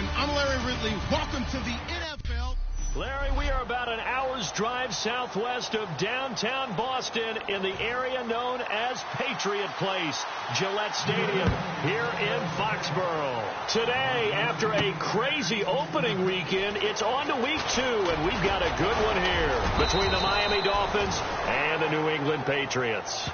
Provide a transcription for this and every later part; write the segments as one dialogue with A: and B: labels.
A: everyone. I'm Larry Ridley. Welcome to the NFL.
B: Larry, we are about an hour's drive southwest of downtown Boston in the area known as Patriot Place, Gillette Stadium, here in Foxborough. Today, after a crazy opening weekend, it's on to week 2, and we've got a good one here between the Miami Dolphins and the New England Patriots.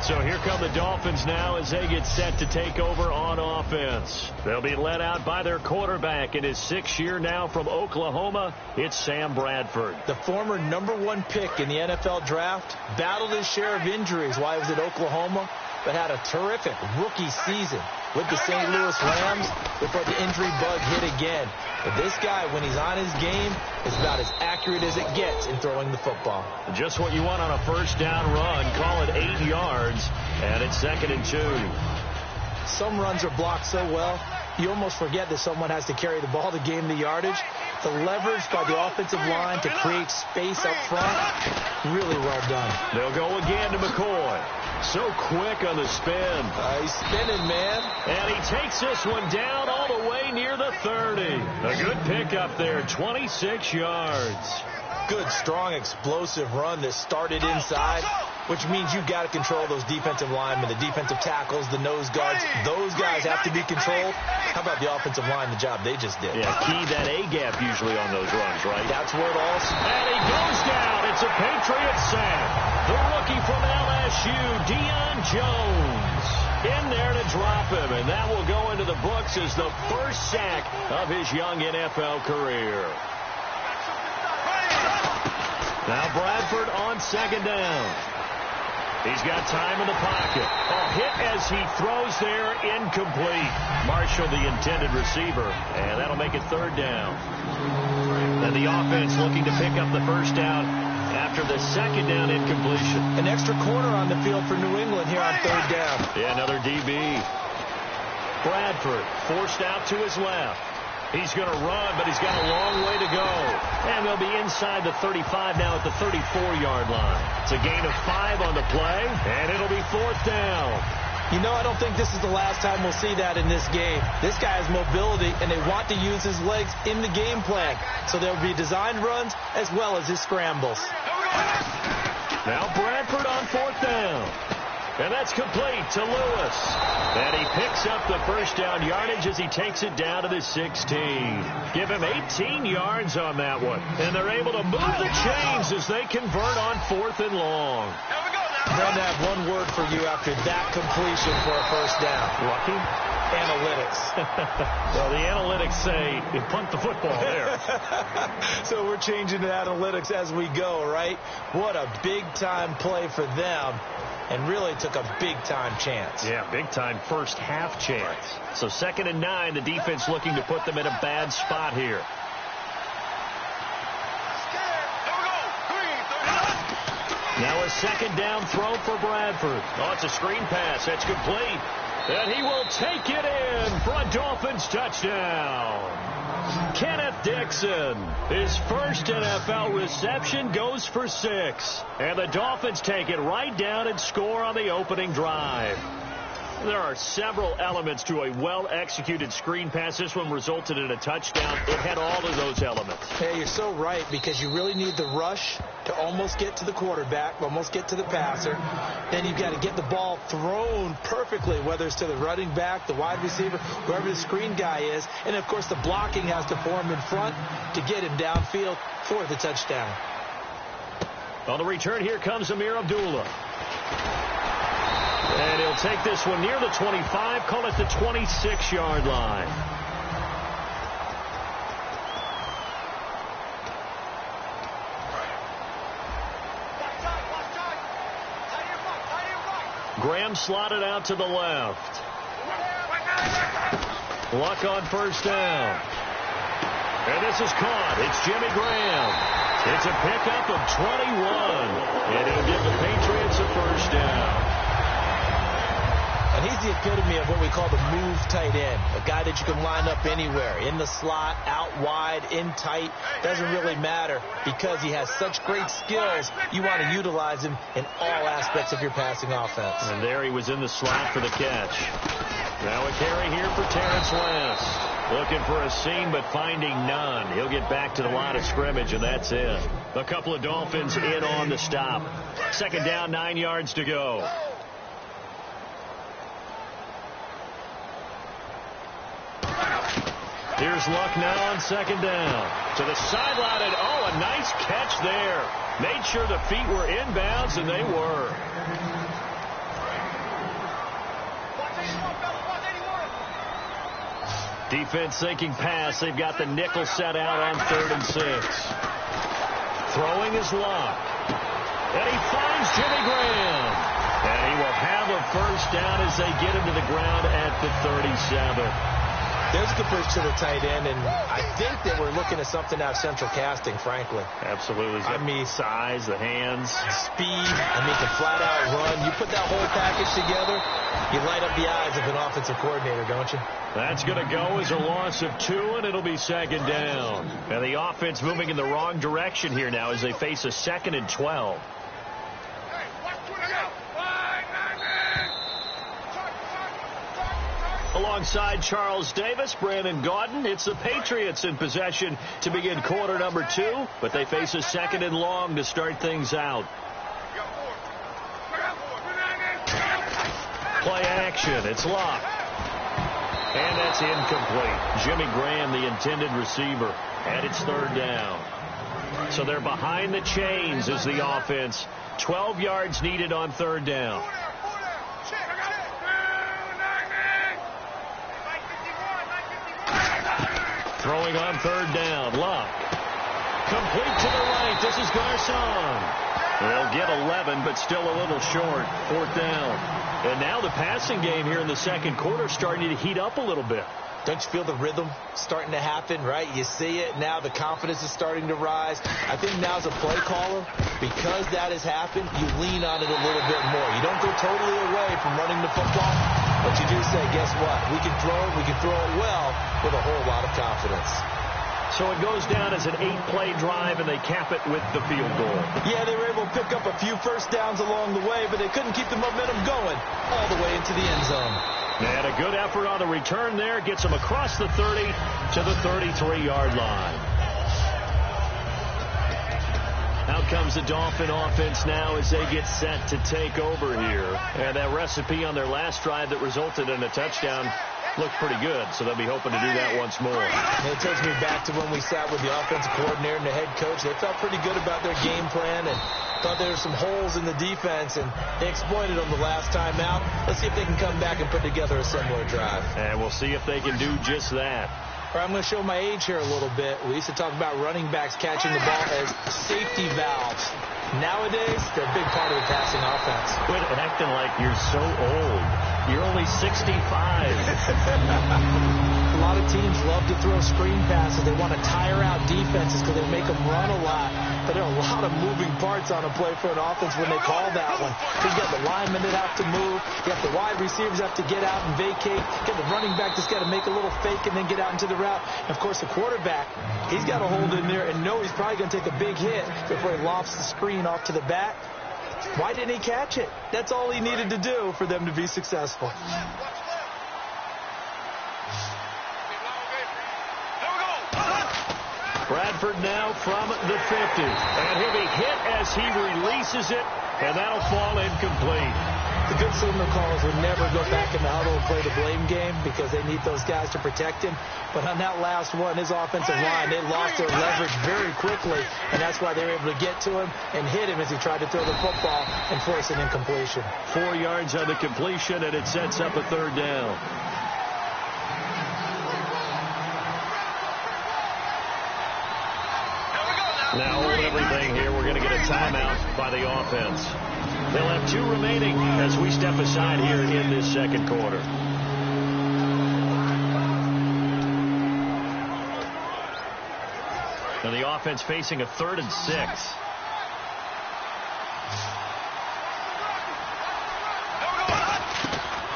B: So here come the Dolphins now as they get set to take over on offense. They'll be led out by their quarterback in his 6th year now from Oklahoma. It's Sam Bradford.
C: The former #1 pick in the NFL draft battled his share of injuries while he was at Oklahoma, but had a terrific rookie season with the St. Louis Rams before the injury bug hit again. But this guy, when he's on his game, is about as accurate as it gets in throwing the football.
B: Just what you want on a first down run. Call it 8 yards, and it's 2nd and 2.
C: Some runs are blocked so well, you almost forget that someone has to carry the ball to gain the yardage. The leverage by the offensive line to create space up front, really well done.
B: They'll go again to McCoy. So quick on the spin.
C: He's spinning, man.
B: And he takes this one down all the way near the 30. A good pickup there, 26 yards.
C: Good, strong, explosive run that started inside, which means you've got to control those defensive linemen, the defensive tackles, the nose guards. Those guys have to be controlled. How about the offensive line, the job they just did?
B: Yeah, key that A-gap usually on those runs, right?
C: That's where it all starts.
B: And he goes down. It's a Patriot sack. The rookie from LSU, Deion Jones, in there to drop him. And that will go into the books as the first sack of his young NFL career. Now Bradford on 2nd down. He's got time in the pocket. A hit as he throws there, incomplete. Marshall, the intended receiver, and that'll make it 3rd down. And the offense looking to pick up the first down after the 2nd down incompletion.
C: An extra corner on the field for New England here on 3rd down.
B: Yeah, another DB. Bradford forced out to his left. He's going to run, but he's got a long way to go. And they'll be inside the 35 now at the 34-yard line. It's a gain of 5 on the play, and it'll be 4th down.
C: You know, I don't think this is the last time we'll see that in this game. This guy has mobility, and they want to use his legs in the game plan. So there'll be designed runs as well as his scrambles.
B: Now Bradford on 4th down. And that's complete to Lewis. And he picks up the first down yardage as he takes it down to the 16. Give him 18 yards on that one. And they're able to move the chains as they convert on 4th and long.
C: Brandon, I have one word for you after that completion for a first down.
B: Lucky?
C: Analytics.
B: Well, the analytics say you punt the football there.
C: So we're changing to analytics as we go, right? What a big-time play for them. And really took a big-time chance.
B: Yeah, big-time first half chance. So 2nd and 9, the defense looking to put them in a bad spot here. Now a 2nd down throw for Bradford. Oh, it's a screen pass. That's complete. And he will take it in for a Dolphins touchdown. Kenneth Dixon, his first NFL reception, goes for 6. And the Dolphins take it right down and score on the opening drive. There are several elements to a well-executed screen pass. This one resulted in a touchdown. It had all of those elements.
C: Hey, you're so right, because you really need the rush to almost get to the quarterback, almost get to the passer. Then you've got to get the ball thrown perfectly, whether it's to the running back, the wide receiver, whoever the screen guy is. And, of course, the blocking has to form in front to get him downfield for the touchdown.
B: On the return, here comes Amir Abdullah. And he'll take this one near the 25, call it the 26-yard line. Graham slotted out to the left. Luck on first down. And this is caught. It's Jimmy Graham. It's a pickup of 21. And it'll give the Patriots a first down.
C: And he's the epitome of what we call the move tight end, a guy that you can line up anywhere, in the slot, out wide, in tight. Doesn't really matter because he has such great skills. You want to utilize him in all aspects of your passing offense.
B: And there he was in the slot for the catch. Now a carry here for Terrence West. Looking for a seam, but finding none. He'll get back to the line of scrimmage, and that's it. A couple of Dolphins in on the stop. Second down, 9 yards to go. Here's Luck now on second down. To the sideline, and oh, a nice catch there. Made sure the feet were inbounds, and they were. Defense sinking pass. They've got the nickel set out on 3rd and 6. Throwing is Luck. And he finds Jimmy Graham. And he will have a first down as they get him to the ground at the 37.
C: There's a good push to the tight end, and I think that we're looking at something out of central casting, frankly.
B: Absolutely. I mean, size, the hands.
C: Speed. I mean, the flat-out run. You put that whole package together, you light up the eyes of an offensive coordinator, don't you?
B: That's going to go as a loss of 2, and it'll be second down. And the offense moving in the wrong direction here now as they face a 2nd and 12. Alongside Charles Davis, Brandon Gaudin, it's the Patriots in possession to begin quarter number 2, but they face a 2nd and long to start things out. Play action, it's Luck. And that's incomplete. Jimmy Graham, the intended receiver, and it's 3rd down. So they're behind the chains as the offense. 12 yards needed on 3rd down. Throwing on 3rd down. Luck. Complete to the right. This is Garcon. They'll get 11, but still a little short. 4th down. And now the passing game here in the second quarter starting to heat up a little bit.
C: Don't you feel the rhythm starting to happen, right? You see it now. The confidence is starting to rise. I think now as a play caller, because that has happened, you lean on it a little bit more. You don't go totally away from running the football, but you do say, guess what? We can throw it. We can throw it well with a whole lot of confidence.
B: So it goes down as an 8-play drive, and they cap it with the field goal.
C: Yeah, they were able to pick up a few first downs along the way, but they couldn't keep the momentum going all the way into the end zone.
B: And a good effort on the return there. Gets them across the 30 to the 33-yard line. Out comes the Dolphin offense now as they get set to take over here. And that recipe on their last drive that resulted in a touchdown looked pretty good, so they'll be hoping to do that once more.
C: And it takes me back to when we sat with the offensive coordinator and the head coach. They felt pretty good about their game plan and thought there were some holes in the defense, and they exploited them the last time out. Let's see if they can come back and put together a similar drive.
B: And we'll see if they can do just that.
C: All right, I'm going to show my age here a little bit. We used to talk about running backs catching the ball as safety valves. Nowadays, they're a big part of the passing offense.
B: Quit acting like you're so old. You're only 65.
C: A lot of teams love to throw screen passes. They want to tire out defenses because they make them run a lot. But there are a lot of moving parts on a play for an offense when they call that one. So you got the linemen that have to move. You have the wide receivers have to get out and vacate. You got the running back that's got to make a little fake and then get out into the route. And of course, the quarterback, he's got to hold in there and know he's probably going to take a big hit before he lofts the screen off to the back. Why didn't he catch it? That's all he needed to do for them to be successful.
B: Bradford now from the 50. And he'll be hit as he releases it, and that'll fall incomplete.
C: The good signal callers would never go back in the huddle and play the blame game because they need those guys to protect him. But on that last one, his offensive line, they lost their leverage very quickly, and that's why they were able to get to him and hit him as he tried to throw the football and force an incompletion.
B: 4 yards on the completion, and it sets up a 3rd down. Now hold everything here. We're going to get a timeout by the offense. They'll have 2 remaining as we step aside here in this second quarter. And the offense facing a 3rd and 6.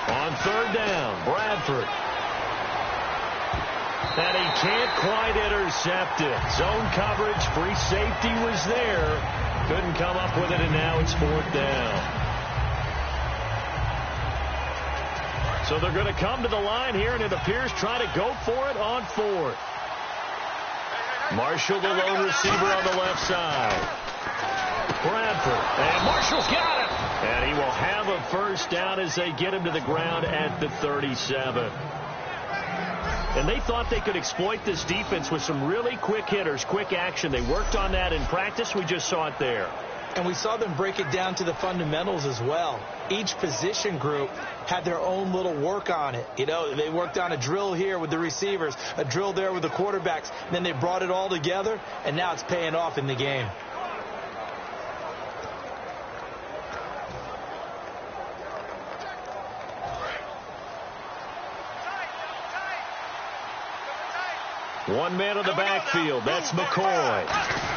B: On 3rd down, Bradford. And he can't quite intercept it. Zone coverage, free safety was there. Couldn't come up with it, and now it's 4th down. So they're going to come to the line here, and it appears try to go for it on fourth. Marshall, the lone receiver on the left side. Bradford, and Marshall's got it. And he will have a first down as they get him to the ground at the 37. And they thought they could exploit this defense with some really quick hitters, quick action. They worked on that in practice. We just saw it there.
C: And we saw them break it down to the fundamentals as well. Each position group had their own little work on it. You know, they worked on a drill here with the receivers, a drill there with the quarterbacks. Then they brought it all together, and now it's paying off in the game.
B: One man in the backfield. That's McCoy.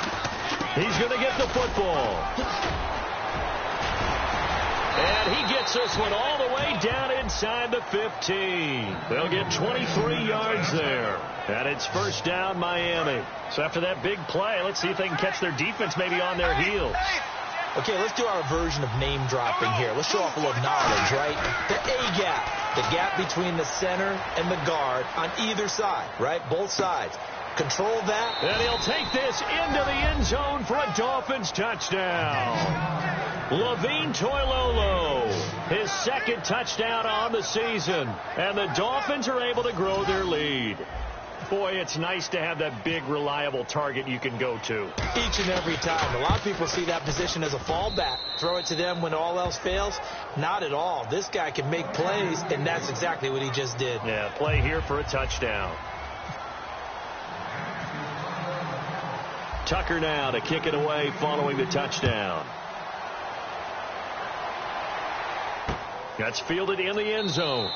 B: He's going to get the football. And he gets this one all the way down inside the 15. They'll get 23 yards there. And it's first down, Miami. So after that big play, let's see if they can catch their defense maybe on their heels.
C: Okay, let's do our version of name dropping here. Let's show off a little knowledge, right? The A gap. The gap between the center and the guard on either side, right? Both sides. Control that.
B: And he'll take this into the end zone for a Dolphins touchdown. Levine Toilolo, his second touchdown on the season. And the Dolphins are able to grow their lead. Boy, it's nice to have that big, reliable target you can go to.
C: Each and every time. A lot of people see that position as a fallback. Throw it to them when all else fails. Not at all. This guy can make plays, and that's exactly what he just did.
B: Yeah, play here for a touchdown. Tucker now to kick it away following the touchdown. That's fielded in the end zone.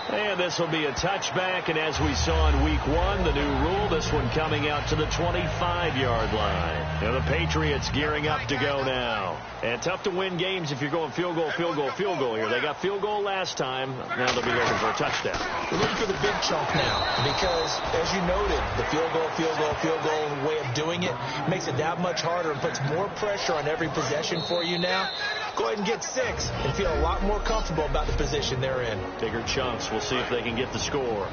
B: And this will be a touchback, and as we saw in week one, the new rule, this one coming out to the 25-yard line. And the Patriots gearing up to go now. And tough to win games if you're going field goal, field goal, field goal here. They got field goal last time. Now they'll be looking for a touchdown.
C: We're looking for the big chunk now because, as you noted, the field goal, field goal, field goal way of doing it makes it that much harder and puts more pressure on every possession for you now. Go ahead and get 6 and feel a lot more comfortable about the position they're in.
B: Bigger chunks. We'll see if they can get the score.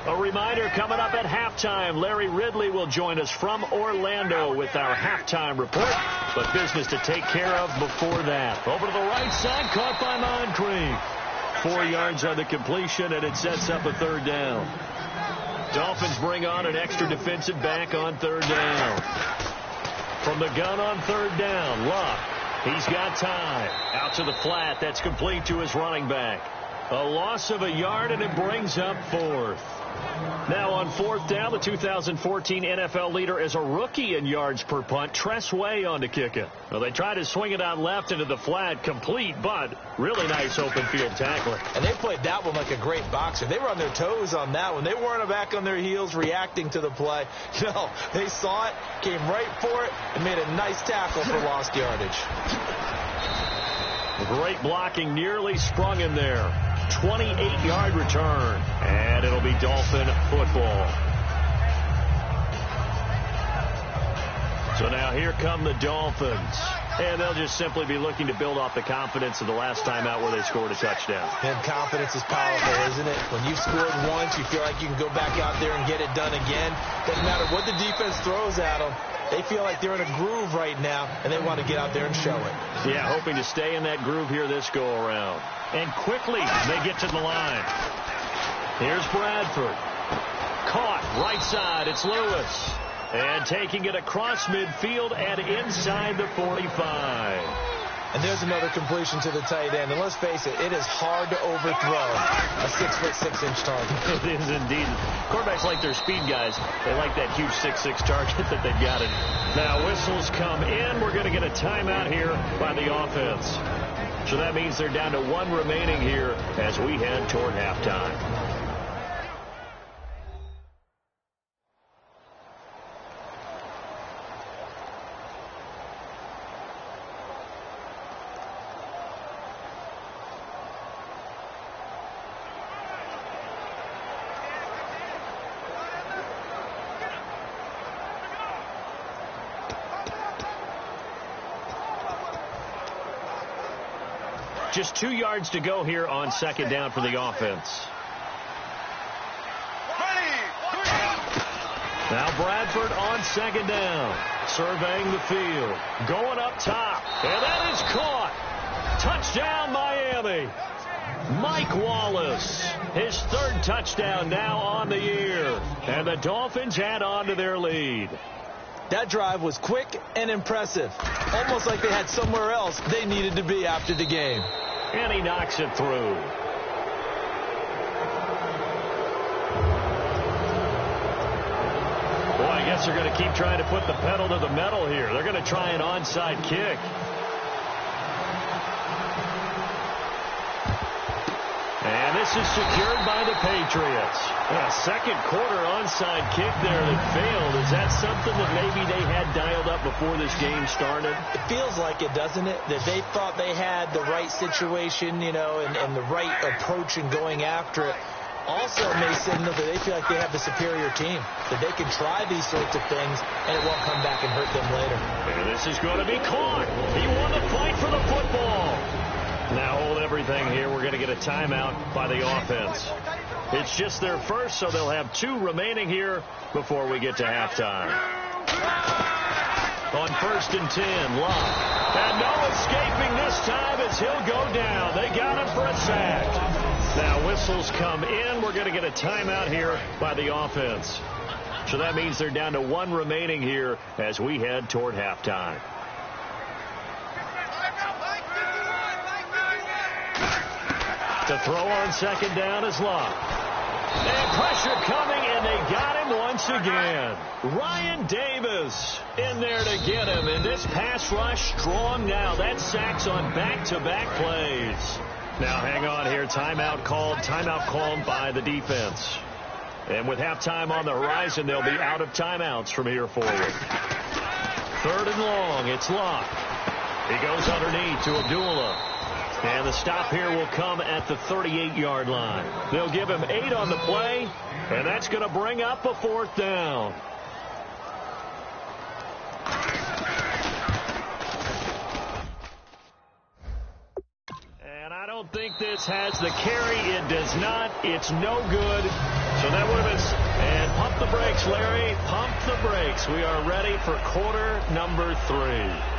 B: A reminder coming up at halftime. Larry Ridley will join us from Orlando with our halftime report. But business to take care of before that. Over to the right side, caught by Moncrief. 4 yards on the completion, and it sets up a third down. Dolphins bring on an extra defensive back on third down. From the gun on third down, Luck. He's got time. Out to the flat. That's complete to his running back. A loss of a yard, and it brings up fourth. Now on fourth down, the 2014 NFL leader is a rookie in yards per punt. Tress Way on to kick it. Well, they tried to swing it out left into the flat, complete, but really nice open field tackling.
C: And they played that one like a great boxer. They were on their toes on that one. They weren't back on their heels reacting to the play. No, they saw it, came right for it, and made a nice tackle for lost yardage.
B: Great blocking, nearly sprung him there. 28-yard return, and it'll be Dolphin football. So now here come the Dolphins, and they'll just simply be looking to build off the confidence of the last time out where they scored a touchdown.
C: And confidence is powerful, isn't it? When you've scored once, you feel like you can go back out there and get it done again. Doesn't matter what the defense throws at them. They feel like they're in a groove right now, and they want to get out there and show it.
B: Yeah, hoping to stay in that groove here this go-around. And quickly, they get to the line. Here's Bradford. Caught, right side, it's Lewis. And taking it across midfield and inside the 45.
C: And there's another completion to the tight end. And let's face it, it is hard to overthrow a 6'6" target.
B: It is indeed. Quarterbacks like their speed guys. They like that huge 6'6" target that they've got it. Now whistles come in. We're going to get a timeout here by the offense. So that means they're down to 1 remaining here as we head toward halftime. just 2 yards to go here on second down for the offense. Now Bradford on second down, surveying the field, going up top, and that is caught. Touchdown, Miami. Mike Wallace, his 3rd touchdown now on the year, and the Dolphins add on to their lead.
C: That drive was quick and impressive, almost like they had somewhere else they needed to be after the game.
B: And he knocks it through. Boy, I guess they're going to keep trying to put the pedal to the metal here. They're going to try an onside kick. And this is secured by the Patriots. A second quarter onside kick there that failed. Is that something that maybe they had dialed up before this game started?
C: It feels like it, doesn't it? That they thought they had the right situation, you know, and the right approach in going after it. Also may signal that they feel like they have the superior team, that they can try these sorts of things and it won't come back and hurt them later.
B: And this is going to be caught. He won the fight for the football. Now hold everything here. We're going to get a timeout by the offense. It's just their first, so they'll have 2 remaining here before we get to halftime. On 1st and 10, Locke. And no escaping this time as he'll go down. They got him for a sack. Now whistles come in. We're going to get a timeout here by the offense. So that means they're down to 1 remaining here as we head toward halftime. To throw on second down is Locke. And pressure coming, and they got him once again. Ryan Davis in there to get him. And this pass rush strong now. That sacks on back-to-back plays. Now hang on here. Timeout called by the defense. And with halftime on the horizon, they'll be out of timeouts from here forward. 3rd and long. It's Locke. He goes underneath to Abdullah. And the stop here will come at the 38-yard line. They'll give him 8 on the play, and that's going to bring up a 4th down. And I don't think this has the carry. It does not. It's no good. So that would have been... And pump the brakes, Larry. Pump the brakes. We are ready for quarter number 3.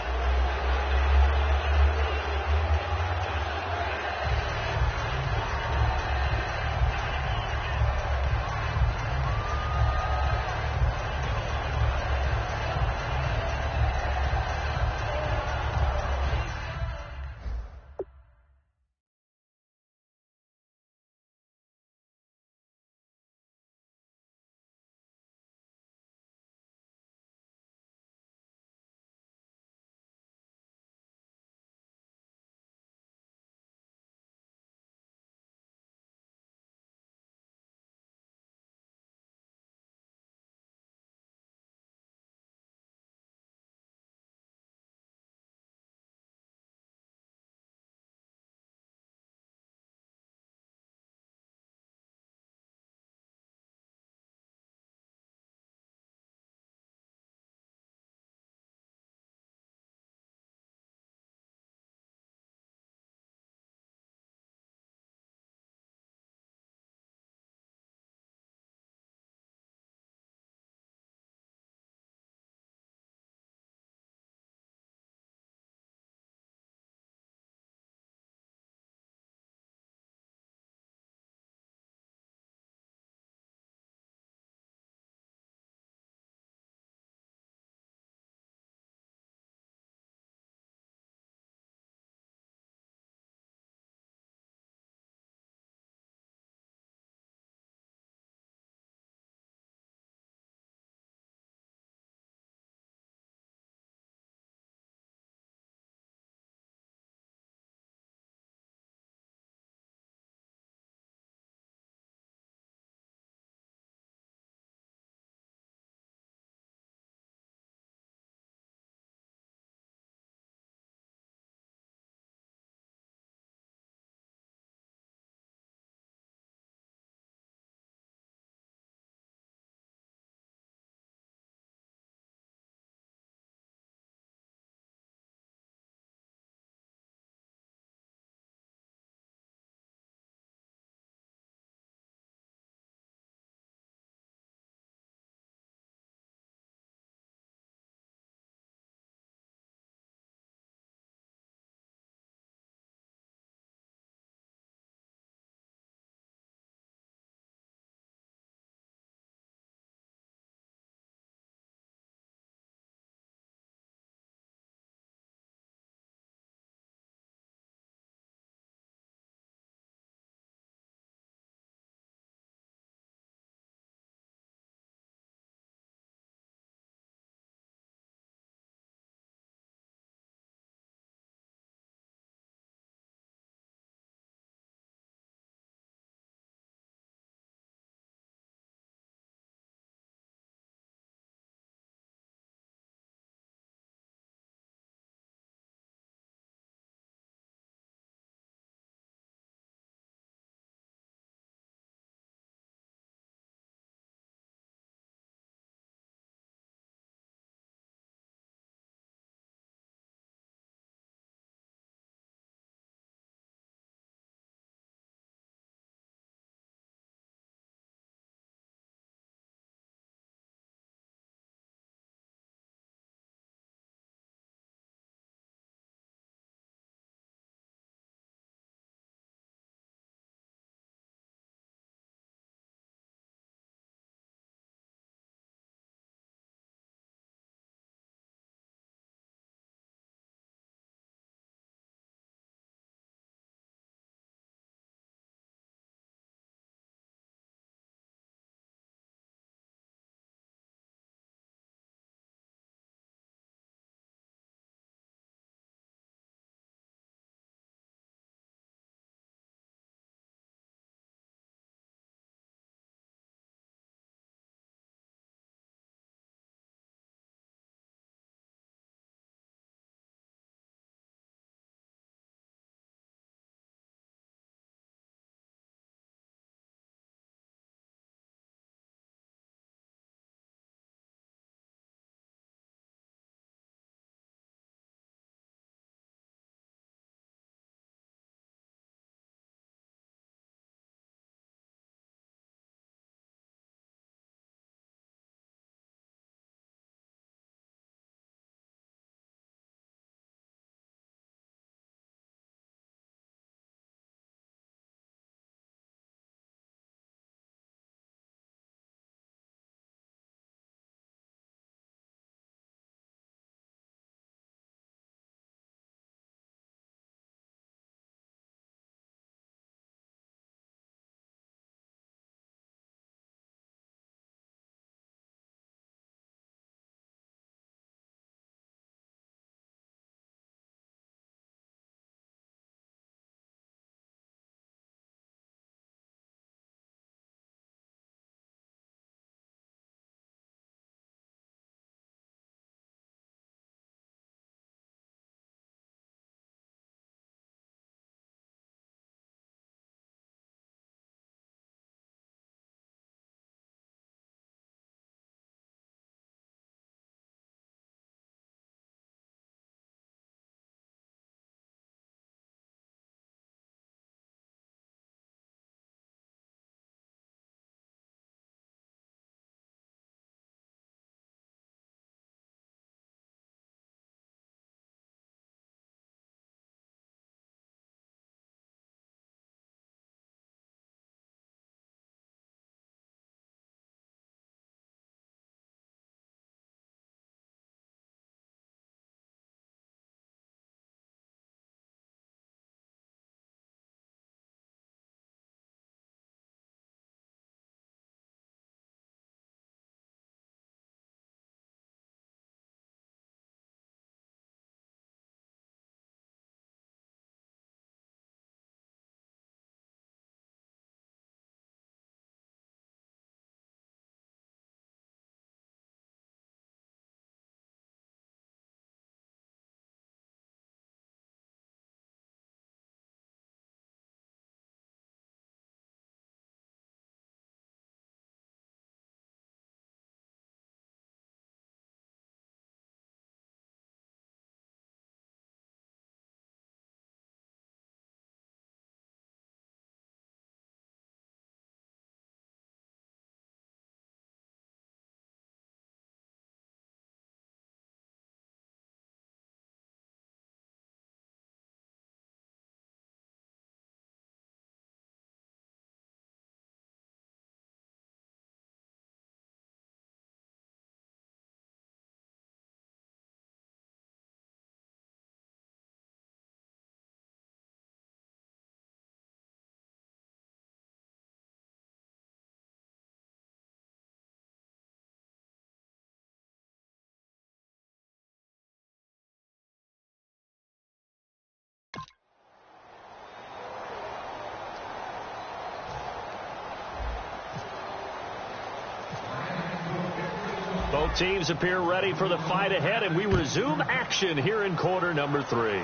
B: Both teams appear ready for the fight ahead, and we resume action here in quarter number 3.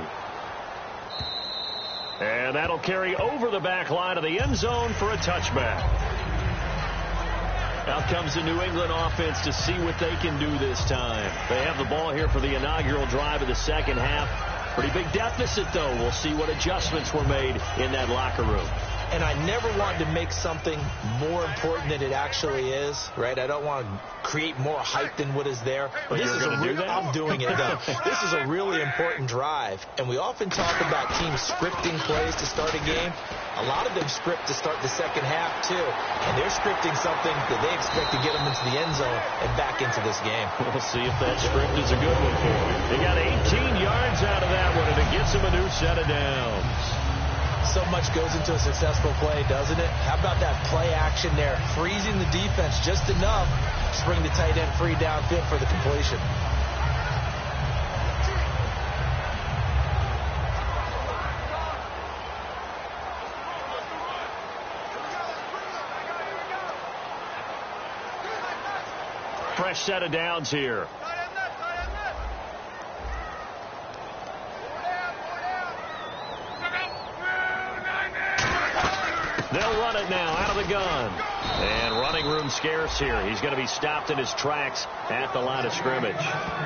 B: And that'll carry over the back line of the end zone for a touchback. Out comes the New England offense to see what they can do this time. They have the ball here for the inaugural drive of the second half. Pretty big deficit, though. We'll see what adjustments were made in that locker room.
C: And I never wanted to make something more important than it actually is, right? I don't want to create more hype than what is there.
B: But this is
C: I'm doing it, though. This is a really important drive. And we often talk about teams scripting plays to start a game. A lot of them script to start the second half, too. And they're scripting something that they expect to get them into the end zone and back into this game.
B: We'll see if that script is a good one for them. They got 18 yards out of that one, and it gets them a new set of downs.
C: So much goes into a successful play, doesn't it? How about that play action there? Freezing the defense just enough to bring the tight end free downfield for the completion.
B: Fresh set of downs here. They'll run it now out of the gun. And running room scarce here. He's going to be stopped in his tracks at the line of scrimmage.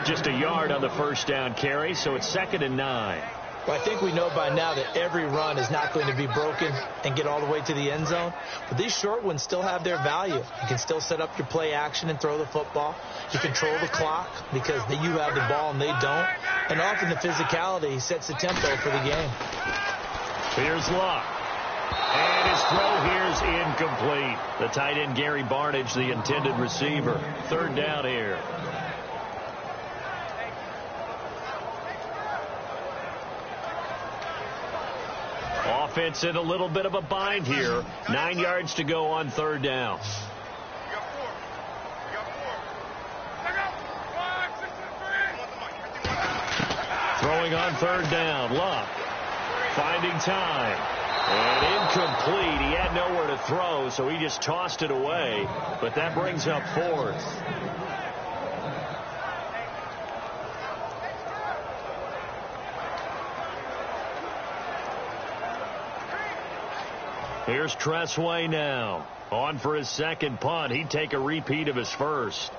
B: Just a yard on the first down carry, so it's 2nd and 9.
C: Well, I think we know by now that every run is not going to be broken and get all the way to the end zone. But these short ones still have their value. You can still set up your play action and throw the football. You control the clock because you have the ball and they don't. And often the physicality sets the tempo for the game.
B: Here's Luck. And his throw here's incomplete. The tight end, Gary Barnidge, the intended receiver. 3rd down here. Offense in a little bit of a bind here. 9 yards to go on 3rd down. Throwing on 3rd down. Luck finding time. And incomplete. He had nowhere to throw, so he just tossed it away. But that brings up 4th. Here's Tressway now. On for his second punt. He'd take a repeat of his first.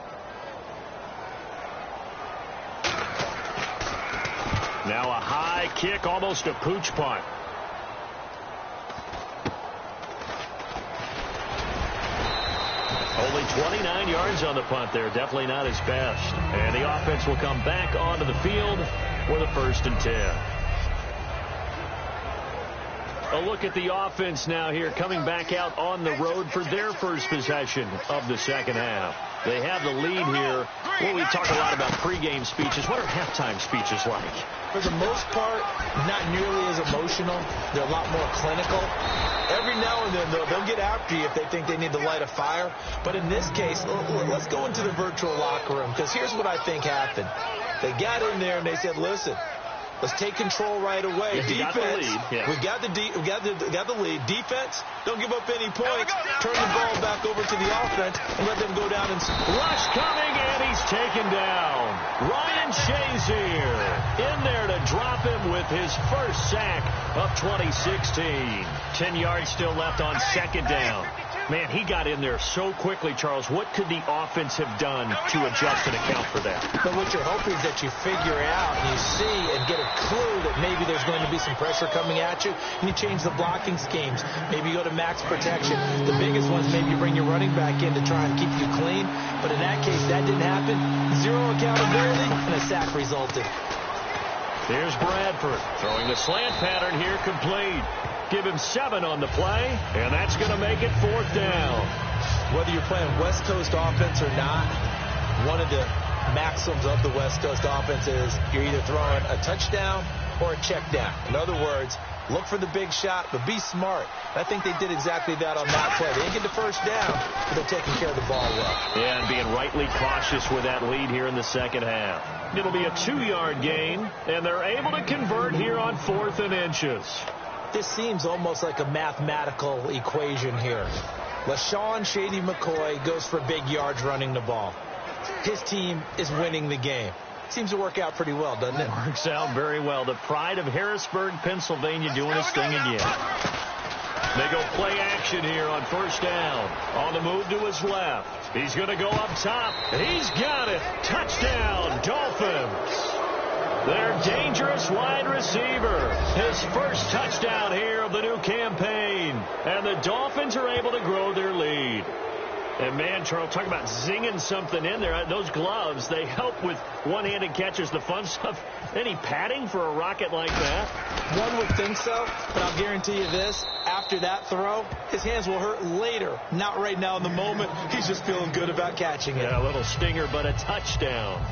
B: Now a high kick, almost a pooch punt. Only 29 yards on the punt there. Definitely not his best. And the offense will come back onto the field with a 1st and 10. A look at the offense now here, coming back out on the road for their first possession of the second half. They have the lead here. Well, we talk a lot about pregame speeches. What are halftime speeches like?
C: For the most part, not nearly as emotional. They're a lot more clinical. Every now and then, though, they'll get after you if they think they need to light a fire. But in this case, let's go into the virtual locker room, because here's what I think happened. They got in there and they said, listen, let's take control right away. Defense, we got the lead. Defense, don't give up any points. Turn the ball back over to the offense and let them go down and
B: rush coming, and he's taken down. Ryan Shazier in there to drop him with his first sack of 2016. 10 yards still left on 2nd down. Man, he got in there so quickly, Charles. What could the offense have done to adjust and account for that?
C: But what you're hoping is that you figure out and you see and get a clue that maybe there's going to be some pressure coming at you, and you change the blocking schemes. Maybe you go to max protection. The biggest ones, maybe you bring your running back in to try and keep you clean. But in that case, that didn't happen. Zero accountability, and a sack resulted.
B: Here's Bradford throwing the slant pattern here, complete. Give him 7 on the play, and that's going to make it 4th down.
C: Whether you're playing West Coast offense or not, one of the maxims of the West Coast offense is you're either throwing a touchdown or a check down. In other words, look for the big shot, but be smart. I think they did exactly that on that play. They didn't get the first down, but they're taking care of the ball well.
B: Yeah, and being rightly cautious with that lead here in the second half. It'll be a 2-yard gain, and they're able to convert here on 4th and inches.
C: This seems almost like a mathematical equation here. LaShawn Shady McCoy goes for big yards running the ball. his team is winning the game. Seems to work out pretty well, doesn't it?
B: Works out very well. The pride of Harrisburg, Pennsylvania, doing his thing again. They go play action here on first down. On the move to his left. He's going to go up top. He's got it. Touchdown, Dolphins. Their dangerous wide receiver. His first touchdown here of the new campaign. And the Dolphins are able to grow their lead. And, man, Charles, talk about zinging something in there. Those gloves, they help with one-handed catches, the fun stuff. Any padding for a rocket like that?
C: One would think so, but I'll guarantee you this. After that throw, his hands will hurt later. Not right now in the moment. He's just feeling good about catching it.
B: Yeah, a little stinger, but a touchdown.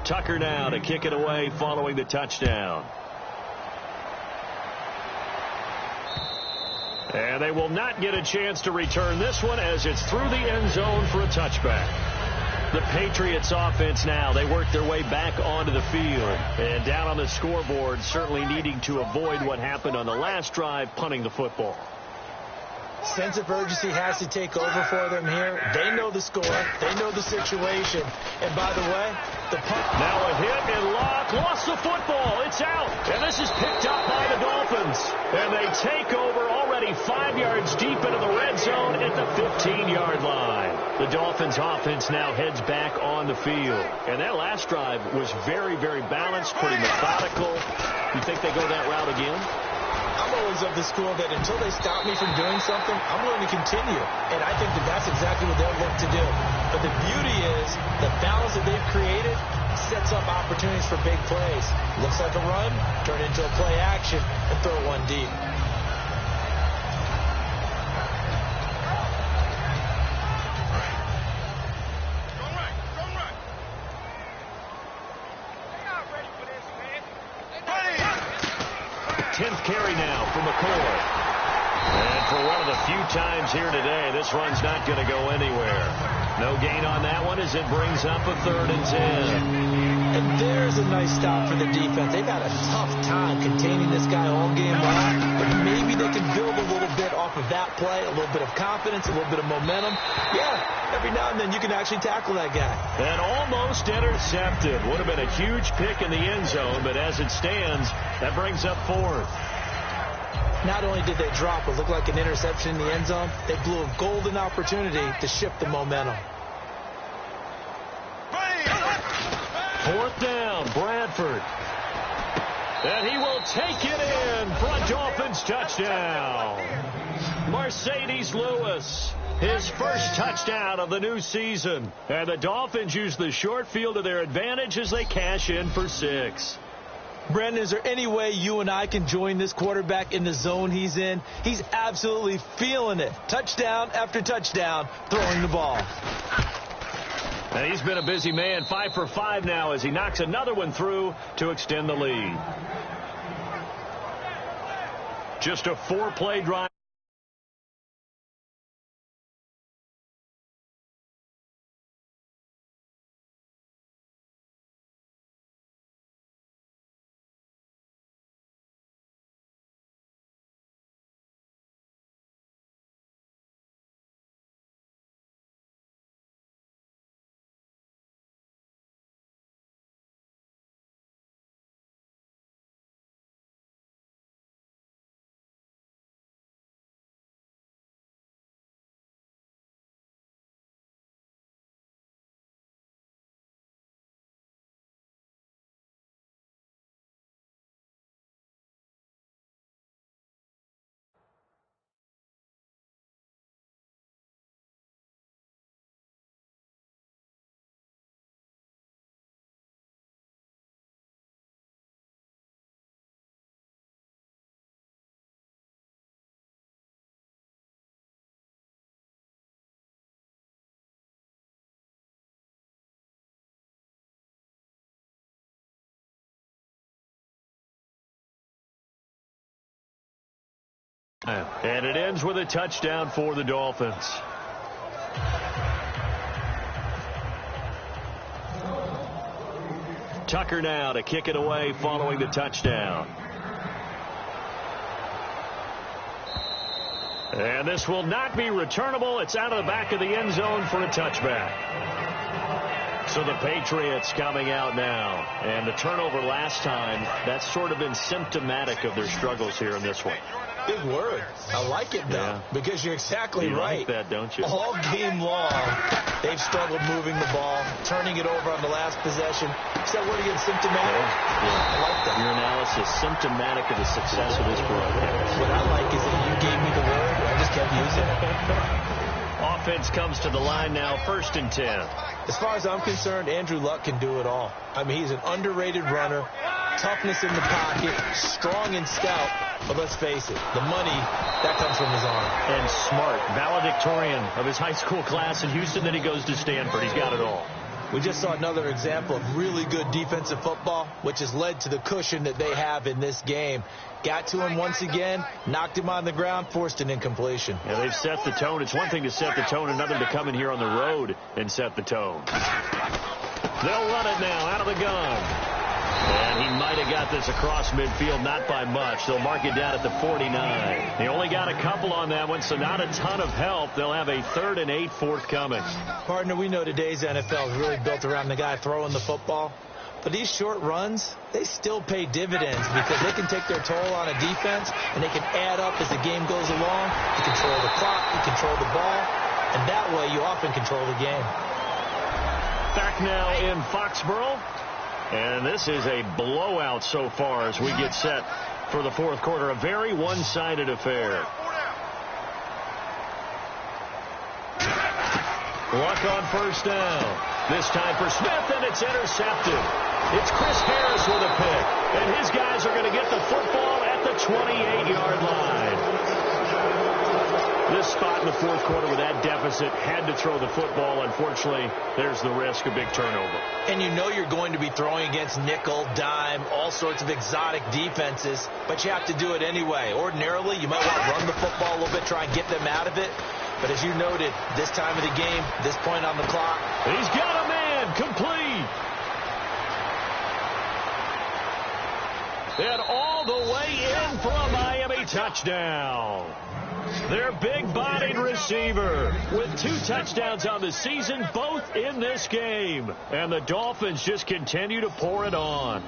B: Tucker now to kick it away following the touchdown. And they will not get a chance to return this one as it's through the end zone for a touchback. The Patriots offense now, they work their way back onto the field. And down on the scoreboard, certainly needing to avoid what happened on the last drive, punting the football.
C: Sense of urgency has to take over for them here. They know the score. They know the situation. And by the way, the punt.
B: Now a hit and Locke lost the football. It's out. And this is picked up by the Dolphins. And they take over already 5 yards deep into the red zone at the 15-yard line. The Dolphins offense now heads back on the field. And that last drive was very, very balanced, pretty methodical. You think they go that route again?
C: I'm always of the school that until they stop me from doing something, I'm willing to continue. And I think that that's exactly what they'll look to do. But the beauty is the balance that they've created sets up opportunities for big plays. Looks like a run, turn it into a play action, and throw one deep.
B: Carry now for McCoy. And for one of the few times here today, this run's not going to go anywhere. No gain on that one as it brings up a 3rd and 10.
C: And there's a nice stop for the defense. They've had a tough time containing this guy all game long, but maybe they can build a little bit off of that play, a little bit of confidence, a little bit of momentum. Yeah, every now and then you can actually tackle that guy.
B: And almost intercepted. Would have been a huge pick in the end zone, but as it stands, that brings up 4th.
C: Not only did they drop what looked like an interception in the end zone, they blew a golden opportunity to shift the momentum.
B: 4th down, Bradford. And he will take it in for a Dolphins touchdown. Mercedes Lewis, his first touchdown of the new season. And the Dolphins use the short field to their advantage as they cash in for 6.
C: Brandon, is there any way you and I can join this quarterback in the zone he's in? He's absolutely feeling it. Touchdown after touchdown, throwing the ball.
B: And he's been a busy man, 5 for 5 now as he knocks another one through to extend the lead. Just a 4-play drive. And it ends with a touchdown for the Dolphins. Tucker now to kick it away following the touchdown. And this will not be returnable. It's out of the back of the end zone for a touchback. So the Patriots coming out now. And the turnover last time, that's sort of been symptomatic of their struggles here in this one.
C: Big word. I like it, though, because you're exactly right.
B: You like that, don't you?
C: All game long, they've struggled moving the ball, turning it over on the last possession. Is that word again, symptomatic?
B: Yeah.
C: I like that.
B: Your analysis, symptomatic of the success of this broadcast.
C: What I like is that you gave me the word, I just kept using it.
B: Offense comes to the line now, 1st and 10.
C: As far as I'm concerned, Andrew Luck can do it all. I mean, he's an underrated runner, toughness in the pocket, strong and stout. But let's face it, the money, that comes from his arm.
B: And smart, valedictorian of his high school class in Houston. Then he goes to Stanford. He's got it all.
C: We just saw another example of really good defensive football, which has led to the cushion that they have in this game. Got to him once again, knocked him on the ground, forced an incompletion.
B: Yeah, they've set the tone. It's one thing to set the tone, another to come in here on the road and set the tone. They'll run it now out of the gun. And he might have got this across midfield, not by much. They'll mark it down at the 49. They only got a couple on that one, so not a ton of help. They'll have a 3rd and 8 forthcoming.
C: Partner, we know today's NFL is really built around the guy throwing the football. But these short runs, they still pay dividends because they can take their toll on a defense, and they can add up as the game goes along. You control the clock, you control the ball, and that way you often control the game.
B: Back now in Foxborough. And this is a blowout so far as we get set for the 4th quarter. A very one-sided affair. Luck on 1st down. This time for Smith, and it's intercepted. It's Chris Harris with a pick. And his guys are going to get the football at the 28-yard line. This spot in the 4th quarter with that deficit had to throw the football. Unfortunately, there's the risk of big turnover.
C: And you know you're going to be throwing against nickel, dime, all sorts of exotic defenses, but you have to do it anyway. Ordinarily, you might want to run the football a little bit, try and get them out of it. But as you noted, this time of the game, this point on the clock.
B: He's got a man, complete. And all the way in for a Miami touchdown. Their big-bodied receiver with 2 touchdowns on the season, both in this game. And the Dolphins just continue to pour it on.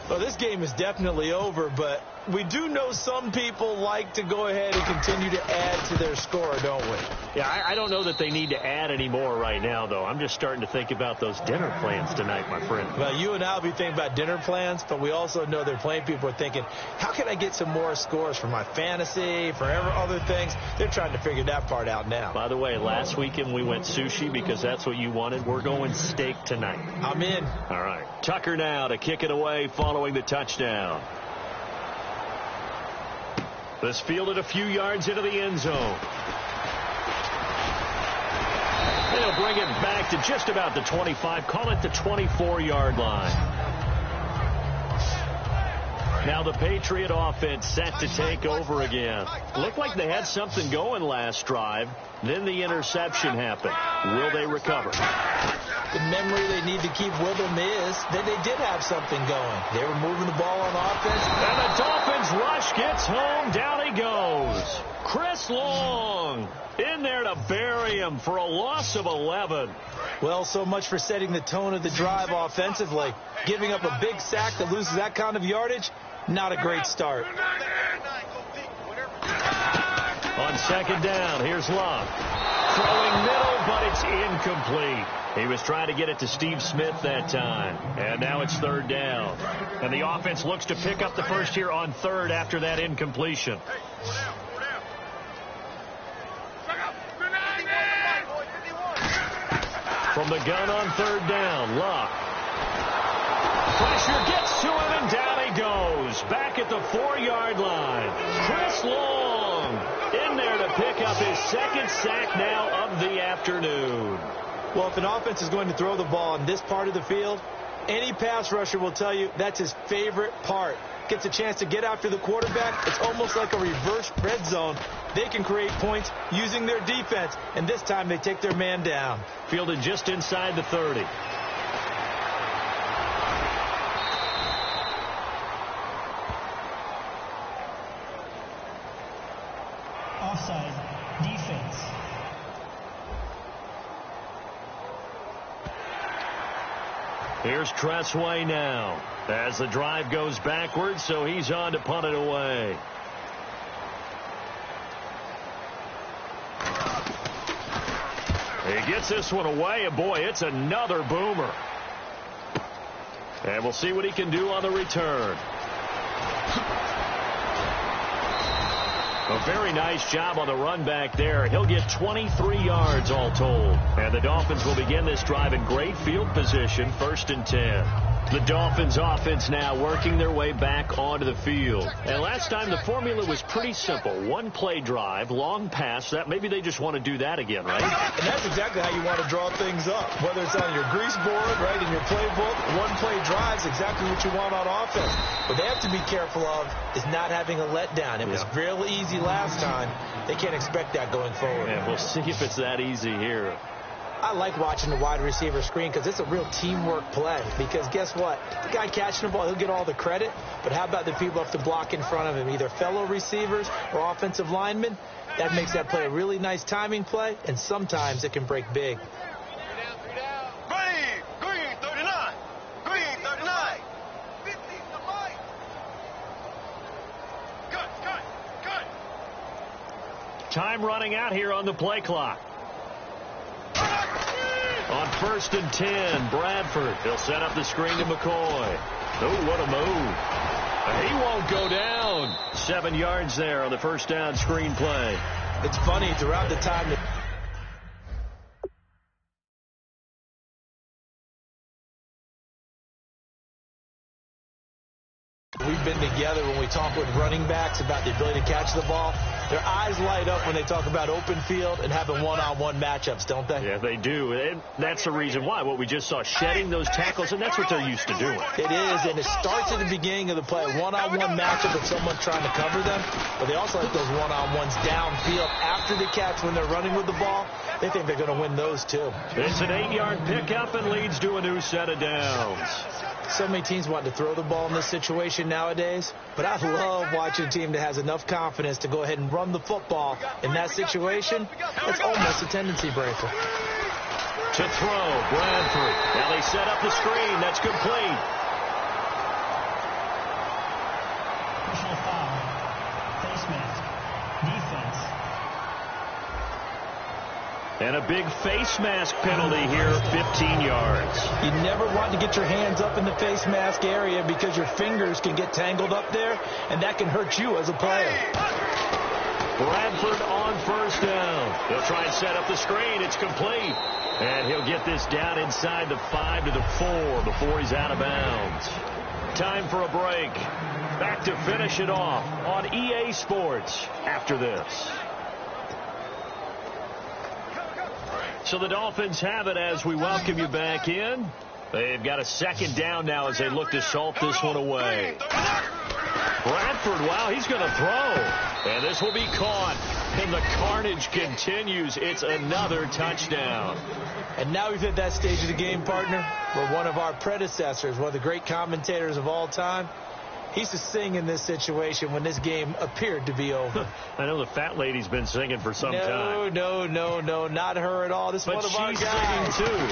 C: Well, this game is definitely over, but we do know some people like to go ahead and continue to add to their score, don't we?
B: Yeah, I don't know that they need to add any more right now, though. I'm just starting to think about those dinner plans tonight, my friend.
C: Well, you and I will be thinking about dinner plans, but we also know there are plenty of people are thinking, how can I get some more scores for my fantasy, for other things? They're trying to figure that part out now.
B: By the way, last weekend we went sushi because that's what you wanted. We're going steak tonight.
C: I'm in.
B: All right. Tucker now to kick it away following the touchdown. This fielded a few yards into the end zone. They'll bring it back to just about the 25. Call it the 24-yard line. Now the Patriot offense set to take over again. Looked like they had something going last drive. Then the interception happened. Will they recover?
C: The memory they need to keep with them is that they did have something going. They were moving the ball on offense.
B: And the Dolphins rush gets home. Down he goes. Chris Long in there to bury him for a loss of 11.
C: Well, so much for setting the tone of the drive offensively. Giving up a big sack that loses that kind of yardage, not a great start.
B: On 2nd down, here's Love. Throwing middle, but it's incomplete. He was trying to get it to Steve Smith that time. And now it's 3rd down. And the offense looks to pick up the first here on 3rd after that incompletion. From the gun on 3rd down, Luck. Pressure gets to him, and down he goes. Back at the 4-yard line. Chris Long in there to pick up his 2nd sack now of the afternoon.
C: Well, if an offense is going to throw the ball in this part of the field, any pass rusher will tell you that's his favorite part. Gets a chance to get after the quarterback. It's almost like a reverse red zone. They can create points using their defense, and this time they take their man down.
B: Fielded just inside the 30.
D: Offside. franchise defense.
B: Here's Tressway now as the drive goes backwards, so he's on to punt it away. He gets this one away, and boy, it's another boomer. And we'll see what he can do on the return. A very nice job on the run back there. He'll get 23 yards all told. And the Dolphins will begin this drive in great field position, 1st and 10. The Dolphins offense now working their way back onto the field. And last time the formula was pretty simple. One play drive, long pass. That maybe they just want to do that again, right?
C: And that's exactly how you want to draw things up. Whether it's on your grease board, right, in your playbook, one play drive is exactly what you want on offense. What they have to be careful of is not having a letdown. It was real easy last time. They can't expect that going forward.
B: Yeah, we'll see if it's that easy here.
C: I like watching the wide receiver screen because it's a real teamwork play. Because guess what? The guy catching the ball, he'll get all the credit. But how about the people have to block in front of him, either fellow receivers or offensive linemen? That makes that play a really nice timing play, and sometimes it can break big.
E: Green 39. Green 39. 50 to Mike. Cut.
B: Time running out here on the play clock. On 1st and 10, Bradford. He'll set up the screen to McCoy. Oh, what a move. He won't go down. 7 yards there on the first down screen play.
C: It's funny, throughout the time that we've been together, when we talk with running backs about the ability to catch the ball, their eyes light up when they talk about open field and having one-on-one matchups, don't they?
B: Yeah, they do. And that's the reason why. What we just saw, shedding those tackles, and that's what they're used to doing.
C: It is, and it starts at the beginning of the play, one-on-one matchup with someone trying to cover them, but they also like those one-on-ones downfield after the catch when they're running with the ball. They think they're going to win those, too.
B: It's an 8-yard pickup and leads to a new set of downs.
C: So many teams want to throw the ball in this situation nowadays, but I love watching a team that has enough confidence to go ahead and run the football in that situation. That's almost a tendency breaker.
B: To throw, Bradford. Now they set up the screen. That's complete.
D: Personal foul. Face mask. Defense.
B: And a big face mask penalty here, 15 yards.
C: You never want to get your hands up in the face mask area because your fingers can get tangled up there, and that can hurt you as a player.
B: Bradford on first down. He'll try and set up the screen. It's complete. And he'll get this down inside the 5 to the 4 before he's out of bounds. Time for a break. Back to finish it off on EA Sports after this. So the Dolphins have it as we welcome you back in. They've got a second down now as they look to salt this one away. Bradford, wow, he's going to throw. And this will be caught. And the carnage continues. It's another touchdown.
C: And now we've hit that stage of the game, partner, where one of our predecessors, one of the great commentators of all time, he used to sing in this situation when this game appeared to be over.
B: I know the fat lady's been singing for some time.
C: No, not her at all. This is one of our guys.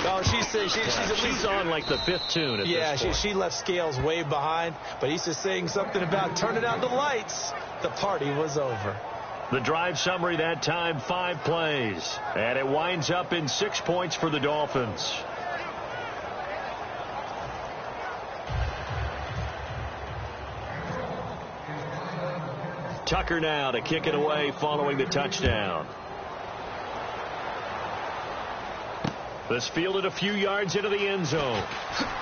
B: But she's singing, too.
C: Oh, she's
B: on like the 5th tune at this point.
C: She left Scales way behind, but he used to sing something about turning out the lights. The party was over.
B: The drive summary that time, 5 plays. And it winds up in 6 points for the Dolphins. Tucker now to kick it away following the touchdown. This fielded a few yards into the end zone.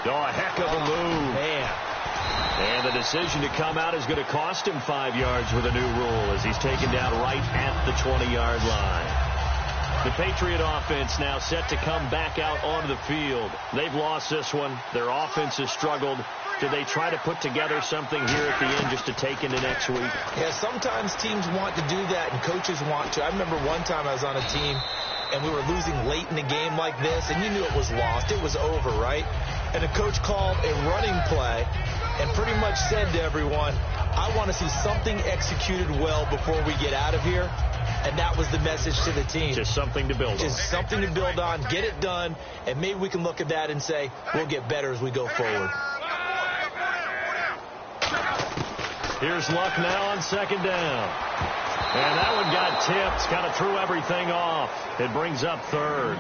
B: Oh, a heck of a move.
C: Man.
B: And the decision to come out is going to cost him 5 yards with a new rule as he's taken down right at the 20-yard line. The Patriot offense now set to come back out onto the field. They've lost this one. Their offense has struggled. Do they try to put together something here at the end just to take into next week?
C: Yeah, sometimes teams want to do that and coaches want to. I remember one time I was on a team and we were losing late in the game like this, and you knew it was lost. It was over, right? And the coach called a running play and pretty much said to everyone, I want to see something executed well before we get out of here. and that was the message to the team.
B: Just something to build on.
C: Just something to build on, get it done, and maybe we can look at that and say, we'll get better as we go forward.
B: Here's Luck now on second down. And that one got tipped, kind of threw everything off. It brings up third.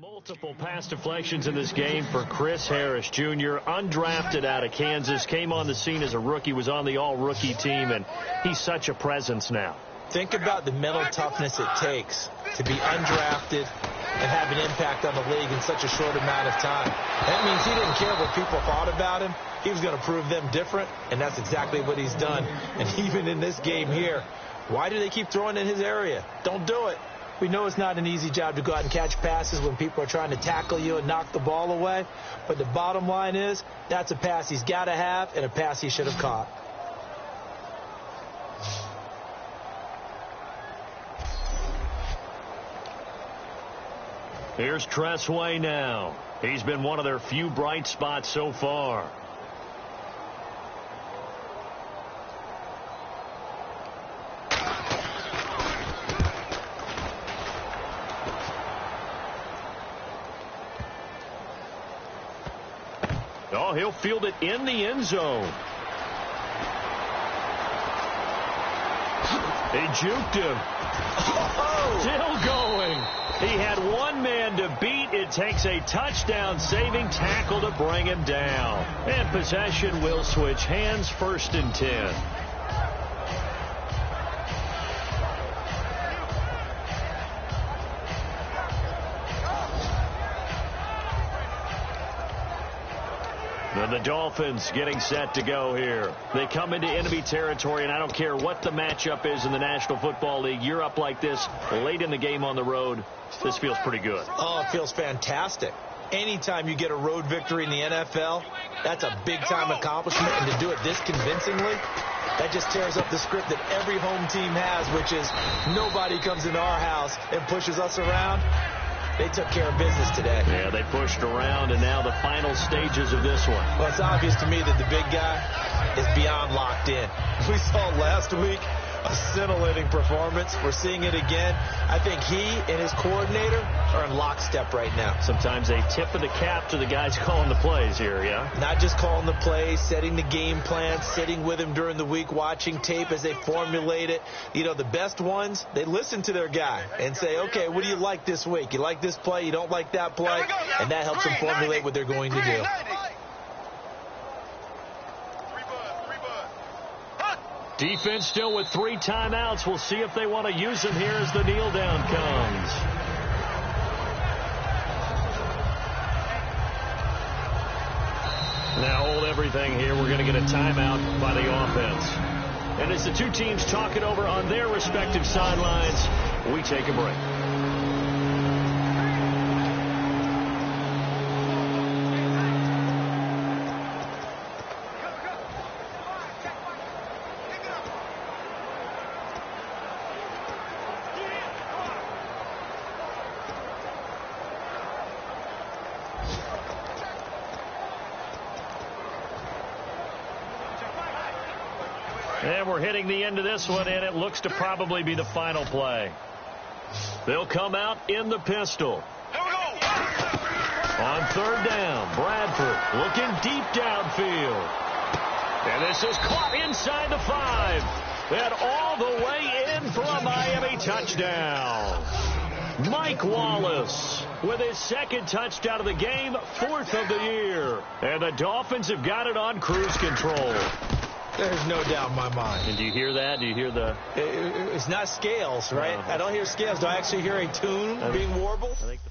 B: Multiple pass deflections in this game for Chris Harris Jr., undrafted out of Kansas, came on the scene as a rookie, was on the all-rookie team, and he's such a presence now.
C: Think about the mental toughness it takes to be undrafted and have an impact on the league in such a short amount of time. That means he didn't care what people thought about him. He was going to prove them different, and that's exactly what he's done. And even in this game here, why do they keep throwing in his area? Don't do it. We know it's not an easy job to go out and catch passes when people are trying to tackle you and knock the ball away. But the bottom line is, that's a pass he's got to have and a pass he should have caught.
B: Here's Tressway now. He's been one of their few bright spots so far. Oh, he'll field it in the end zone. He juked him. Oh. Still going. He had one man to beat. It takes a touchdown-saving tackle to bring him down. And possession will switch hands, 1st and 10. And the Dolphins getting set to go here. They come into enemy territory, and I don't care what the matchup is in the National Football League. You're up like this late in the game on the road. This feels pretty good.
C: Oh, it feels fantastic. Anytime you get a road victory in the NFL, that's a big-time accomplishment. And to do it this convincingly, that just tears up the script that every home team has, which is nobody comes into our house and pushes us around. they took care of business today.
B: Yeah, they pushed around, and now the final stages of this one.
C: Well, it's obvious to me that the big guy is beyond locked in. We saw last week a scintillating performance. We're seeing it again. I think he and his coordinator are in lockstep right now.
B: Sometimes a tip of the cap to the guys calling the plays here, yeah?
C: Not just calling the plays, setting the game plan, sitting with him during the week, watching tape as they formulate it. You know, the best ones, they listen to their guy and say, okay, what do you like this week? You like this play? You don't like that play? And that helps them formulate what they're going to do.
B: Defense still with 3 timeouts. We'll see if they want to use them here as the kneel down comes. Now hold everything here. We're going to get a timeout by the offense. And as the two teams talk it over on their respective sidelines, we take a break. And we're hitting the end of this one, and it looks to probably be the final play. They'll come out in the pistol. On 3rd down, Bradford looking deep downfield. And this is caught inside the 5. And all the way in for a Miami touchdown. Mike Wallace with his 2nd touchdown of the game, 4th of the year. And the Dolphins have got it on cruise control.
C: There's no doubt in my mind.
B: And do you hear that? Do you hear the...
C: It's not scales, right?
B: No.
C: I don't hear scales. Do I actually hear a tune being warbled?
B: I think the